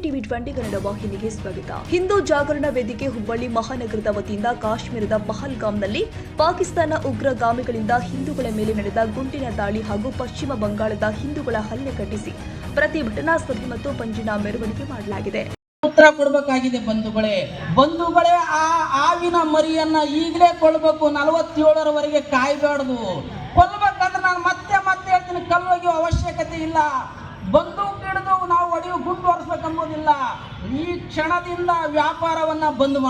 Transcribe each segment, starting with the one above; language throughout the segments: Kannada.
ಟಿವಿ 20 ಕನ್ನಡ ವಾಹಿನಿಗೆ ಸ್ವಾಗತ. ಹಿಂದೂ ಜಾಗರಣ ವೇದಿಕೆ ಹುಬ್ಬಳ್ಳಿ ಮಹಾನಗರದ ವತಿಯಿಂದ ಕಾಶ್ಮೀರದ ಪಹಲ್ಗಾಮ್ನಲ್ಲಿ ಪಾಕಿಸ್ತಾನ ಉಗ್ರಗಾಮಿಗಳಿಂದ ಹಿಂದೂಗಳ ಮೇಲೆ ನಡೆದ ಗುಂಡಿನ ದಾಳಿ ಹಾಗೂ ಪಶ್ಚಿಮ ಬಂಗಾಳದ ಹಿಂದೂಗಳ ಹಲ್ಲೆ ಖಂಡಿಸಿ ಪ್ರತಿಭಟನಾ ಸಭೆ ಮತ್ತು ಪಂಜಿನ ಮೆರವಣಿಗೆ ಮಾಡಲಾಗಿದೆ. ಉತ್ತರ ಕೊಡಬೇಕಾಗಿದೆ ಬಂಧುಗಳೇ. ಆ ಆವಿನ ಮರಿಯನ್ನ ಈಗಲೇ ಕೊಲ್ಲಬೇಕು. 47ರವರೆಗೆ ಕಾಯಬಾರದು. ಕೊಲ್ಲಬೇಕಂದ್ರೆ ನಾನು ಮತ್ತೆ ಹೇಳ್ತೀನಿ, ಕಲ್ಲೊಗೆಯೋ ಅವಶ್ಯಕತೆ ಇಲ್ಲ. ಬಂದೂಕು ಹಿಡಿದು ನಾವು ಹೊಡೆಯೋ ಗುಂಡು ಹೊರಿಸ್ಬೇಕಂಬೋದಿಲ್ಲ. ಈ ಕ್ಷಣದಿಂದ ವ್ಯಾಪಾರವನ್ನ ಬಂದ್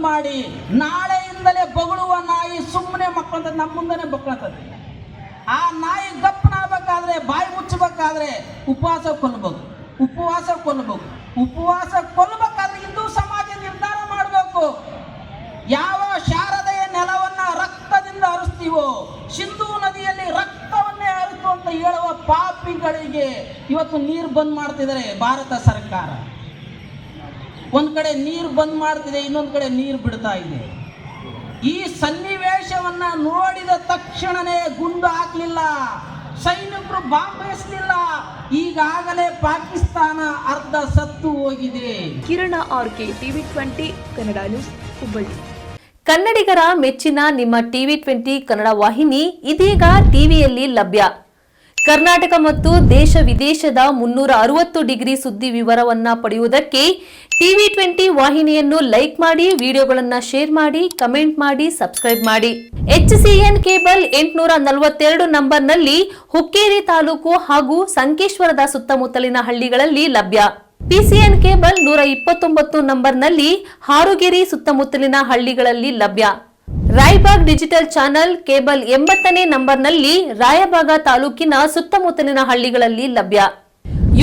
ಮಾಡಿ, ನಾಳೆಯಿಂದಲೇ ಬಗಳುವ ನಾಯಿ ಸುಮ್ಮನೆ ಮಕ್ಕಳಂತ ನಮ್ಮ ಮುಂದೆನೆ ಬಕ್ಕಳಂತದೆ. ಆ ನಾಯಿ ಗಪ್ಪನಾಗಬೇಕಾದ್ರೆ, ಬಾಯಿ ಮುಚ್ಚಬೇಕಾದ್ರೆ ಉಪವಾಸ ಕೊಲ್ಲಬೇಕಾದ್ರೆ ಹಿಂದೂ ಸಮಾಜ ನಿರ್ಧಾರ ಮಾಡಬೇಕು. ಯಾವ ಶಾರದೆಯ ನೆಲವನ್ನ ರಕ್ತದಿಂದ ಹರಿಸ್ತೀವೋ, ಸಿಂಧೂ ನದಿಯಲ್ಲಿ ರಕ್ತವನ್ನೇ ಹರಿತು ಅಂತ ಹೇಳುವ ಪಾಪಿಗಳಿಗೆ ಇವತ್ತು ನೀರು ಬಂದ್ ಮಾಡ್ತಿದ್ದಾರೆ ಭಾರತ ಸರ್ಕಾರ. ಒಂದ್ ಕಡೆ ನೀರು ಬಂದ್ ಮಾಡ್ತಿದೆ, ಇನ್ನೊಂದು ಕಡೆ ನೀರು ಬಿಡ್ತಾ ಇದೆ. ಈ ಸನ್ನಿವೇಶವನ್ನ ನೋಡಿದ ತಕ್ಷಣನೇ ಗುಂಡು ಹಾಕ್ಲಿಲ್ಲ, ಸೈನಿಕರು ಬಾಂಬ್ ಬೇಯಿಸಲಿಲ್ಲ. ಈಗಾಗಲೇ ಪಾಕಿಸ್ತಾನ ಅರ್ಧ ಸತ್ತು ಹೋಗಿದೆ. Kiran RK, TV 20 Kannada news, Hubballi. ಕನ್ನಡಿಗರ ಮೆಚ್ಚಿನ ನಿಮ್ಮ ಟಿವಿ 20 ಕನ್ನಡ ವಾಹಿನಿ ಇದೀಗ ಟಿವಿಯಲ್ಲಿ ಲಭ್ಯ. ಕರ್ನಾಟಕ ಮತ್ತು ದೇಶ ವಿದೇಶದ 360 ಡಿಗ್ರಿ ಸುದ್ದಿ ವಿವರವನ್ನ ಪಡೆಯುವುದಕ್ಕೆ ಟಿವಿ 20 ವಾಹಿನಿಯನ್ನು ಲೈಕ್ ಮಾಡಿ, ವಿಡಿಯೋಗಳನ್ನು ಶೇರ್ ಮಾಡಿ, ಕಮೆಂಟ್ ಮಾಡಿ, ಸಬ್ಸ್ಕ್ರೈಬ್ ಮಾಡಿ. HCN ಕೇಬಲ್ 842 ನಂಬರ್ನಲ್ಲಿ ಹುಕ್ಕೇರಿ ತಾಲೂಕು ಹಾಗೂ ಸಂಕೇಶ್ವರದ ಸುತ್ತಮುತ್ತಲಿನ ಹಳ್ಳಿಗಳಲ್ಲಿ ಲಭ್ಯ. PCN ಕೇಬಲ್ 129 ನಂಬರ್ನಲ್ಲಿ ಹಾರುಗೆರೆ ಸುತ್ತಮುತ್ತಲಿನ ಹಳ್ಳಿಗಳಲ್ಲಿ ಲಭ್ಯ. ರಾಯಬಾಗ್ ಡಿಜಿಟಲ್ ಚಾನೆಲ್ ಕೇಬಲ್ 80ನೇ ನಂಬರ್ನಲ್ಲಿ ರಾಯಬಾಗ ತಾಲೂಕಿನ ಸುತ್ತಮುತ್ತಲಿನ ಹಳ್ಳಿಗಳಲ್ಲಿ ಲಭ್ಯ.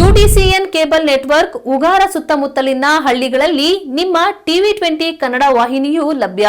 UDCN ಕೇಬಲ್ ನೆಟ್ವರ್ಕ್ ಉಗಾರ ಸುತ್ತಮುತ್ತಲಿನ ಹಳ್ಳಿಗಳಲ್ಲಿ ನಿಮ್ಮ ಟಿವಿ 20 ಕನ್ನಡ ವಾಹಿನಿಯೂ ಲಭ್ಯ.